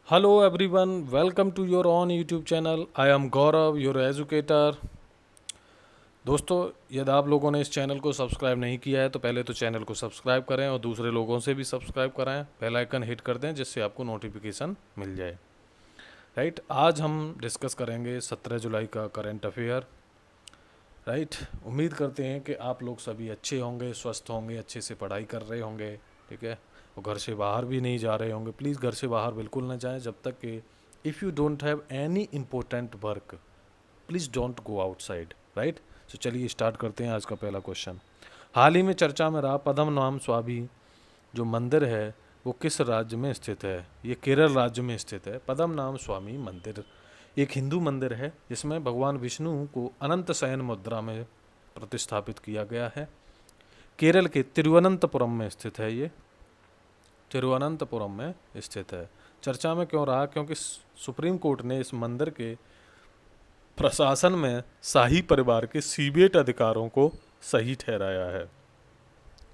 Hello everyone, welcome to your own YouTube channel. I am Gaurav, your educator. दोस्तों, यदि आप लोगों ने इस चैनल को सब्सक्राइब नहीं किया है तो पहले तो चैनल को सब्सक्राइब करें और दूसरे लोगों से भी सब्सक्राइब कराएं। बेल आइकन हिट कर दें जिससे आपको नोटिफिकेशन मिल जाए। राइट, आज हम डिस्कस करेंगे 17 जुलाई का करंट अफेयर। राइट, उम्मीद करते हैं कि आप लोग सभी अच्छे होंगे, स्वस्थ होंगे, अच्छे से पढ़ाई कर रहे होंगे। ठीक है, और घर से बाहर भी नहीं जा रहे होंगे। प्लीज़ घर से बाहर बिल्कुल ना जाएं जब तक कि if you don't have any important work, please don't go outside. Right, तो चलिए स्टार्ट करते हैं आज का पहला क्वेश्चन। हाल ही में चर्चा में रहा पद्मनाभ स्वामी जो मंदिर है वो किस राज्य में स्थित है? ये केरल राज्य में स्थित है। पद्मनाभ स्वामी मंदिर एक हिंदू मंदिर है जिसमें भगवान विष्णु को अनंत शयन मुद्रा में प्रतिस्थापित किया गया है। केरल के तिरुवनंतपुरम में स्थित है। ये तिरुवनंतपुरम में स्थित है। चर्चा में क्यों रहा? क्योंकि सुप्रीम कोर्ट ने इस मंदिर के प्रशासन में शाही परिवार के सीबेट अधिकारों को सही ठहराया है।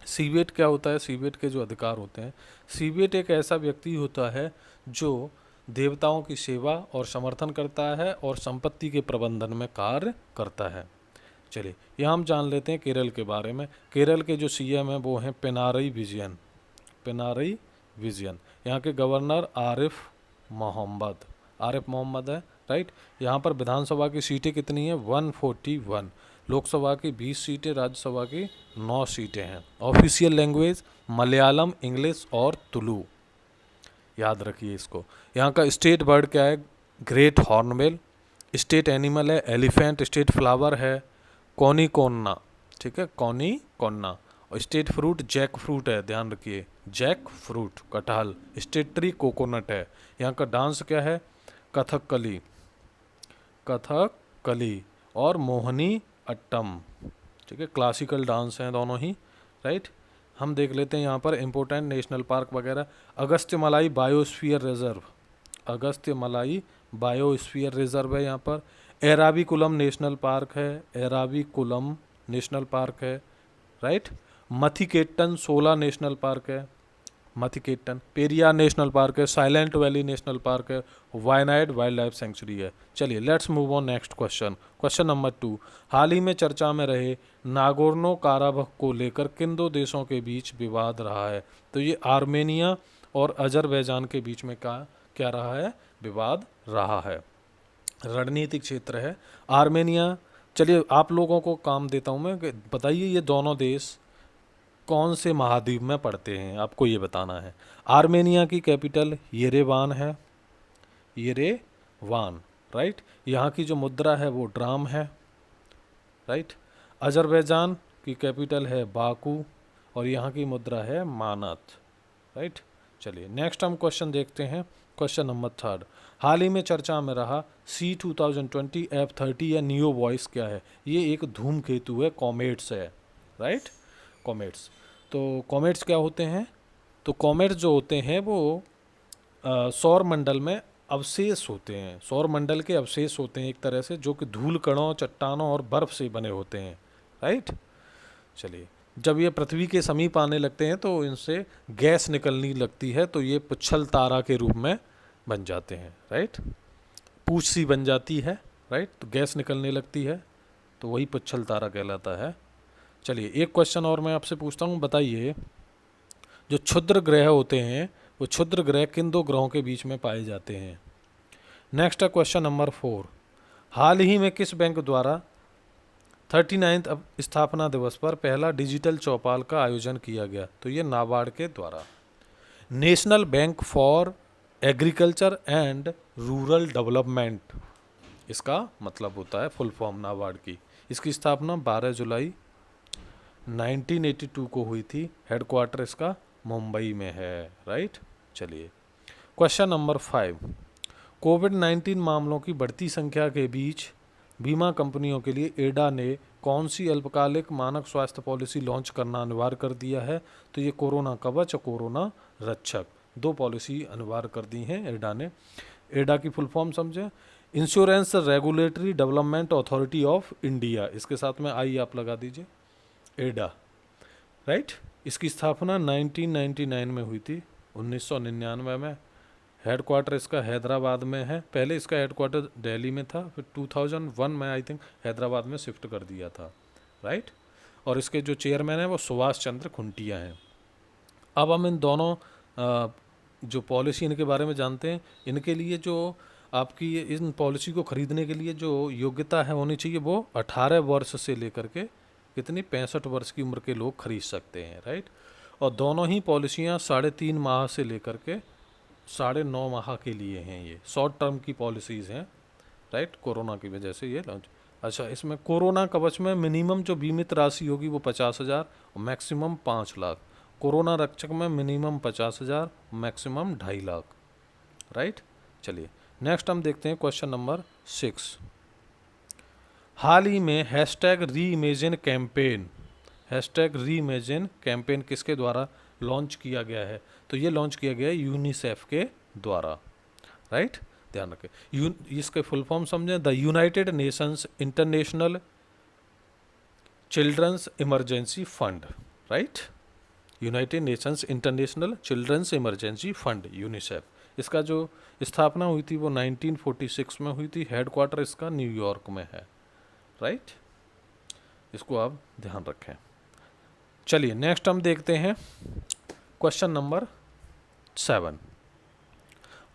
सीबेट क्या होता है? सीबेट के जो अधिकार होते हैं, सीबेट एक ऐसा व्यक्ति होता है जो देवताओं की सेवा और समर्थन करता है और संपत्ति के प्रबंधन में कार्य करता है। चलिए यहाँ हम जान लेते हैं केरल के बारे में। केरल के जो सीएम हैं वो हैं पिनारई विजयन। पिनारई विजयन। यहाँ के गवर्नर आरिफ मोहम्मद है। राइट, यहाँ पर विधानसभा की सीटें कितनी हैं? 141। लोकसभा की 20 सीटें, राज्यसभा की 9 सीटें हैं। ऑफिशियल लैंग्वेज मलयालम, इंग्लिश और तुलु। याद रखिए इसको। यहाँ का स्टेट बर्ड क्या है? Great hornbill. स्टेट एनिमल है एलिफेंट। स्टेट फ्लावर है कॉनी कोन्ना। ठीक है, कॉनी कोन्ना। और स्टेट फ्रूट जैक फ्रूट है, ध्यान रखिए, जैक फ्रूट, कटहल। स्टेट ट्री कोकोनट है। यहाँ का डांस क्या है? कथकली, कथकली और मोहनी अट्टम। ठीक है, क्लासिकल डांस हैं दोनों ही। राइट, हम देख लेते हैं यहाँ पर इम्पोर्टेंट नेशनल पार्क वगैरह। Agasthyamalai biosphere reserve, Agasthyamalai biosphere reserve है यहाँ पर। एराविकुलम नेशनल पार्क है, एराविकुलम नेशनल पार्क है। राइट, मथिकेट्टन 16 नेशनल पार्क है, मथिकेट्टन। पेरियार नेशनल पार्क है, साइलेंट वैली नेशनल पार्क है, वायनाड वाइल्ड लाइफ सेंचुरी है। चलिए let's move on next question. Question number 2। हाल ही में चर्चा में रहे नागोर्नो काराबख को लेकर किन दो देशों के बीच विवाद रहा है? तो ये आर्मेनिया और अजरबैजान के बीच में क्या रहा है? विवाद रहा है। रणनीतिक क्षेत्र है आर्मेनिया। चलिए आप लोगों को काम देता हूँ मैं कि बताइए ये दोनों देश कौन से महाद्वीप में पड़ते हैं, आपको ये बताना है। आर्मेनिया की कैपिटल येरेवान है, येरेवान। राइट, यहाँ की जो मुद्रा है वो ड्राम है। राइट, अजरबैजान की कैपिटल है बाकू और यहाँ की मुद्रा है मानत। राइट, चलिए नेक्स्ट हम क्वेश्चन देखते हैं। Question number 3। हाल ही में चर्चा में रहा C2020 F30 या नियो वॉइस क्या है? ये एक धूमकेतु है, कॉमेट्स है। Right, comets. तो कॉमेट्स क्या होते हैं? तो कॉमेट्स जो होते हैं वो सौर मंडल में अवशेष होते हैं। सौर मंडल के अवशेष होते हैं एक तरह से, जो कि धूल कणों, चट्टानों और बर्फ से बने होते हैं। राइट, चलिए जब ये पृथ्वी के समीप आने लगते हैं तो इनसे गैस निकलने लगती है, तो ये पुच्छल तारा के रूप में बन जाते हैं। राइट, पूछ सी बन जाती है। राइट, तो गैस निकलने लगती है तो वही पुच्छल तारा कहलाता है। चलिए एक क्वेश्चन और मैं आपसे पूछता हूँ, बताइए जो क्षुद्र ग्रह होते हैं वो क्षुद्र ग्रह किन दो ग्रहों के बीच में पाए जाते हैं? नेक्स्ट है क्वेश्चन नंबर 4। हाल ही में किस बैंक द्वारा 39th स्थापना दिवस पर पहला डिजिटल चौपाल का आयोजन किया गया? तो ये नाबार्ड के द्वारा। National bank for agriculture and rural development इसका मतलब होता है, फुल फॉर्म नाबार्ड की। इसकी स्थापना 12 जुलाई 1982 को हुई थी। हेडक्वार्टर इसका मुंबई में है। राइट, चलिए क्वेश्चन नंबर 5। कोविड-19 मामलों की बढ़ती संख्या के बीच बीमा कंपनियों के लिए एडा ने कौन सी अल्पकालिक मानक स्वास्थ्य पॉलिसी लॉन्च करना अनिवार्य कर दिया है? तो ये कोरोना कवच और कोरोना रक्षक, दो पॉलिसी अनिवार्य कर दी हैं एडा ने। एडा की फुल फॉर्म समझें, insurance regulatory development authority of India. इसके साथ में आई आप लगा दीजिए, एडा। राइट, इसकी स्थापना 1999 में हुई थी, 1999 में। हेडक्वार्टर इसका हैदराबाद में है। पहले इसका हेडक्वार्टर दिल्ली में था, फिर 2001 में आई थिंक हैदराबाद में शिफ्ट कर दिया था, राइट। और इसके जो चेयरमैन हैं वो सुभाष चंद्र खुंटिया हैं। अब हम इन दोनों जो पॉलिसी इनके बारे में जानते हैं। इनके लिए जो आपकी इन पॉलिसी को खरीदने के लिए जो योग्यता है होनी चाहिए वो 18 वर्ष से लेकर के कितनी 65 वर्ष की उम्र के लोग खरीद सकते हैं, राइट। और दोनों ही पॉलिसियाँ 3.5 माह से लेकर के 9.5 माह के लिए हैं। ये शॉर्ट टर्म की पॉलिसीज़ हैं, राइट। कोरोना की वजह से ये लॉन्च। अच्छा, इसमें कोरोना कवच में मिनिमम जो बीमित राशि होगी वो 50,000 और मैक्सिमम 5 लाख। कोरोना रक्षक में मिनिमम 50,000, मैक्सिमम 2.5 लाख, राइट। चलिए नेक्स्ट हम देखते हैं क्वेश्चन नंबर 6। हाल ही में #रीइमेजिन कैंपेन किसके द्वारा लॉन्च किया गया है? तो ये लॉन्च किया गया है यूनिसेफ के द्वारा, राइट। ध्यान रखें, इसके फुल फॉर्म समझें। The United Nations International Children's Emergency Fund, right. United Nations International Children's Emergency Fund, UNICEF. इसका जो स्थापना हुई थी वो 1946 में हुई थी। हेडक्वार्टर इसका न्यूयॉर्क में है, राइट। इसको आप ध्यान रखें। चलिए नेक्स्ट हम देखते हैं क्वेश्चन नंबर 7।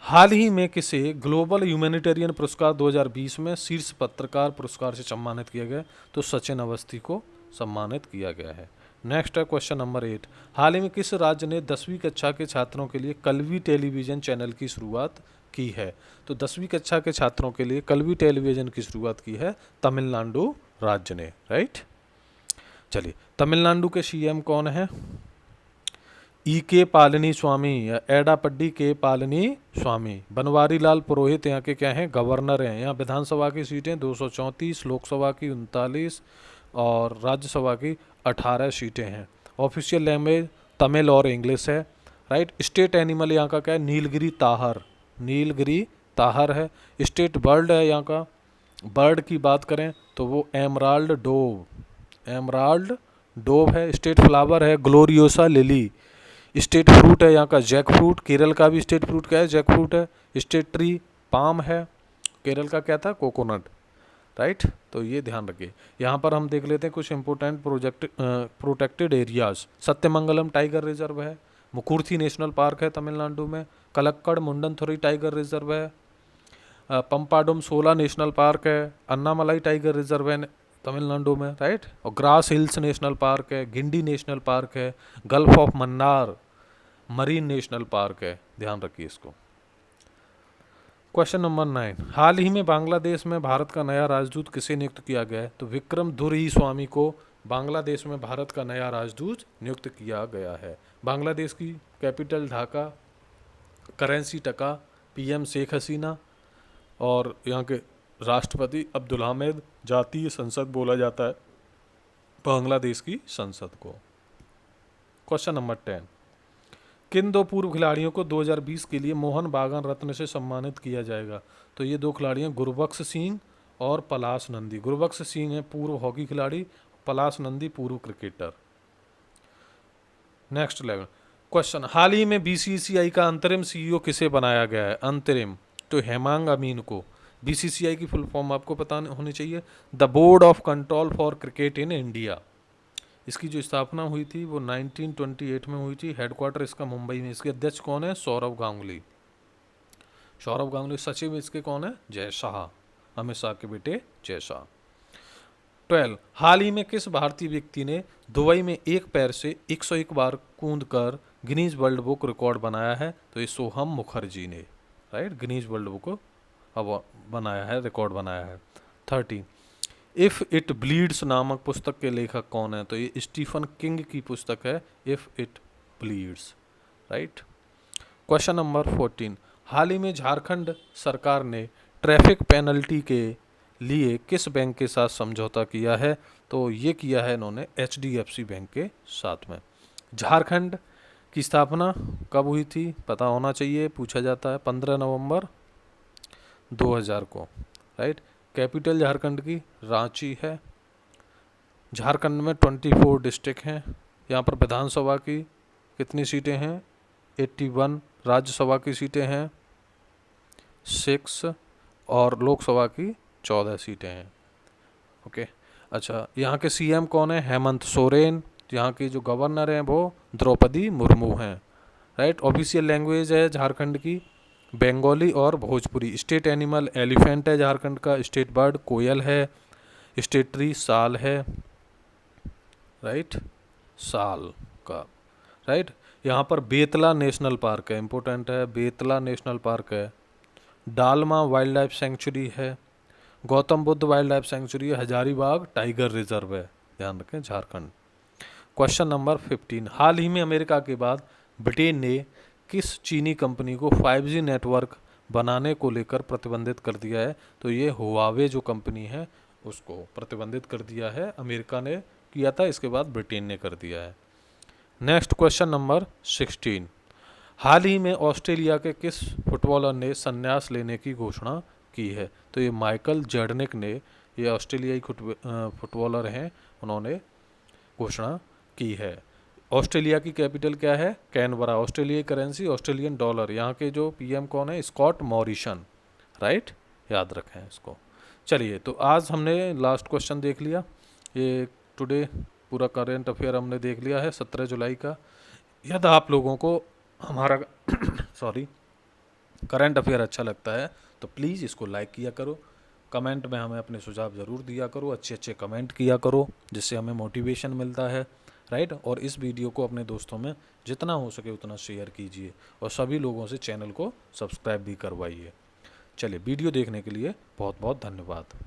हाल ही में किसे ग्लोबल ह्यूमैनिटेरियन पुरस्कार 2020 में शीर्ष पत्रकार पुरस्कार से सम्मानित किया गया? तो सचिन अवस्थी को सम्मानित किया गया है। नेक्स्ट है क्वेश्चन नंबर 8। हाल ही में किस राज्य ने 10वीं कक्षा के छात्रों के लिए कलवी टेलीविज़न चैनल की शुरुआत की है? तो 10वीं कक्षा के छात्रों के लिए कलवी टेलीविज़न की शुरुआत की है तमिलनाडु राज्य ने, राइट। चलिए, तमिलनाडु के सीएम कौन है? के पालनी स्वामी या एडापड्डी के पालनी स्वामी। बनवारी लाल पुरोहित यहाँ के क्या हैं? गवर्नर हैं। यहाँ विधानसभा की सीटें 234, लोकसभा की 39 और राज्यसभा की 18 सीटें हैं। ऑफिशियल लैंग्वेज तमिल और इंग्लिश है, राइट। स्टेट एनिमल यहाँ का क्या है? नीलगिरी ताहर है। स्टेट बर्ड है यहाँ का, बर्ड की बात करें तो वो एमराल्ड डोव है। स्टेट फ्लावर है ग्लोरियोसा लिली। स्टेट फ्रूट है यहाँ का जैक फ्रूट। केरल का भी स्टेट फ्रूट क्या है? जैक फ्रूट है। स्टेट ट्री पाम है। केरल का क्या था? Coconut, right. तो ये ध्यान रखिए। यहाँ पर हम देख लेते हैं कुछ important protected areas. Sathyamangalam tiger reserve है। मुकुर्थी नेशनल पार्क है तमिलनाडु में। कलक्कड़ मुंडनथुरई टाइगर रिजर्व है। पंपाडुम सोला नेशनल पार्क है। अन्नामलाई टाइगर रिजर्व है तमिलनाडु में, राइट। और ग्रास हिल्स नेशनल पार्क है। गिंडी नेशनल पार्क है। Gulf of Mannar marine national park है। ध्यान रखिए इसको। Question number 9। हाल ही में बांग्लादेश में भारत का नया राजदूत किसे नियुक्त किया गया है? तो विक्रम दुरईस्वामी को बांग्लादेश में भारत का नया राजदूत नियुक्त किया गया है। बांग्लादेश की कैपिटल ढाका, करेंसी टका, पीएम शेख हसीना और यहाँ के राष्ट्रपति अब्दुल हामिद। जातीय संसद बोला जाता है बांग्लादेश की संसद को। Question number 10। किन 2 पूर्व खिलाड़ियों को 2020 के लिए मोहन बागान रत्न से सम्मानित किया जाएगा? तो ये 2 खिलाड़ी हैं, गुरबख्श सिंह और पलाश नंदी। गुरबख्श सिंह है पूर्व हॉकी खिलाड़ी, पलाश नंदी पूर्व क्रिकेटर। Next 11 question. हाल ही में बीसीसीआई का अंतरिम सीईओ किसे बनाया गया है? अंतरिम तो हेमांग अमीन को। बीसीसीआई की फुल फॉर्म आपको पता होनी चाहिए, the board of control for cricket in India. इसकी जो स्थापना हुई थी वो 1928 में हुई थी। हेडक्वार्टर इसका मुंबई में। इसके अध्यक्ष कौन है? सौरव गांगुली। सचिव इसके कौन है? जय शाह, अमित शाह के बेटे जय शाह। 12 हाल ही में किस भारतीय व्यक्ति ने दुबई में एक पैर से 101 बार कूदकर गिनीज वर्ल्ड बुक रिकॉर्ड बनाया है? तो ये सोहम मुखर्जी ने, राइट, गिनीज वर्ल्ड बुक को बनाया है, रिकॉर्ड बनाया है। 13 इफ़ इट ब्लीड्स नामक पुस्तक के लेखक कौन है? तो ये स्टीफन किंग की पुस्तक है if it bleeds, right. Question number 14। हाल ही में झारखंड सरकार ने ट्रैफिक पेनल्टी के लिए किस बैंक के साथ समझौता किया है? तो ये किया है इन्होंने HDFC बैंक के साथ में। झारखंड की स्थापना कब हुई थी? पता होना चाहिए, पूछा जाता है। 15 नवंबर 2000 को, राइट। कैपिटल झारखंड की रांची है। झारखंड में 24 डिस्ट्रिक्ट हैं। यहाँ पर विधानसभा की कितनी सीटें हैं? 81। राज्यसभा की सीटें हैं 6 और लोकसभा की 14 सीटें हैं। ओके, अच्छा यहाँ के सीएम कौन है? हेमंत सोरेन। यहाँ की जो गवर्नर हैं वो द्रौपदी मुर्मू हैं। राइट। ऑफिशियल लैंग्वेज है झारखंड की बंगाली और भोजपुरी। स्टेट एनिमल एलिफेंट है झारखंड का। स्टेट बर्ड कोयल है। स्टेट ट्री साल है। राइट, साल का। राइट, यहाँ पर बेतला नेशनल पार्क है, इंपॉर्टेंट है, बेतला नेशनल पार्क है। डालमा वाइल्ड लाइफ सेंचुरी है। Gautam Buddha wild life sanctuary है। हजारीबाग टाइगर रिजर्व है, ध्यान रखें, झारखंड। क्वेश्चन नंबर 15, हाल ही में अमेरिका के बाद ब्रिटेन ने किस चीनी कंपनी को 5G नेटवर्क बनाने को लेकर प्रतिबंधित कर दिया है? तो ये हुआवे जो कंपनी है उसको प्रतिबंधित कर दिया है। अमेरिका ने किया था, इसके बाद ब्रिटेन ने कर दिया है। नेक्स्ट क्वेश्चन नंबर 16, हाल ही में ऑस्ट्रेलिया के किस फुटबॉलर ने संन्यास लेने की घोषणा की है? तो ये माइकल जर्डनिक ने, ये ऑस्ट्रेलियाई फुटबॉलर हैं, उन्होंने घोषणा की है। ऑस्ट्रेलिया की कैपिटल क्या है? कैनबरा। ऑस्ट्रेलियाई करेंसी ऑस्ट्रेलियन डॉलर। यहाँ के जो पीएम कौन है? Scott Morrison. राइट, याद रखें इसको। चलिए, तो आज हमने लास्ट क्वेश्चन देख लिया। ये टुडे पूरा करेंट अफेयर हमने देख लिया है 17 जुलाई का। यदि आप लोगों को हमारा सॉरी करंट अफेयर अच्छा लगता है तो प्लीज़ इसको लाइक किया करो, कमेंट में हमें अपने सुझाव ज़रूर दिया करो, अच्छे अच्छे कमेंट किया करो, जिससे हमें मोटिवेशन मिलता है। राइट, और इस वीडियो को अपने दोस्तों में जितना हो सके उतना शेयर कीजिए और सभी लोगों से चैनल को सब्सक्राइब भी करवाइए। चलिए, वीडियो देखने के लिए बहुत बहुत धन्यवाद।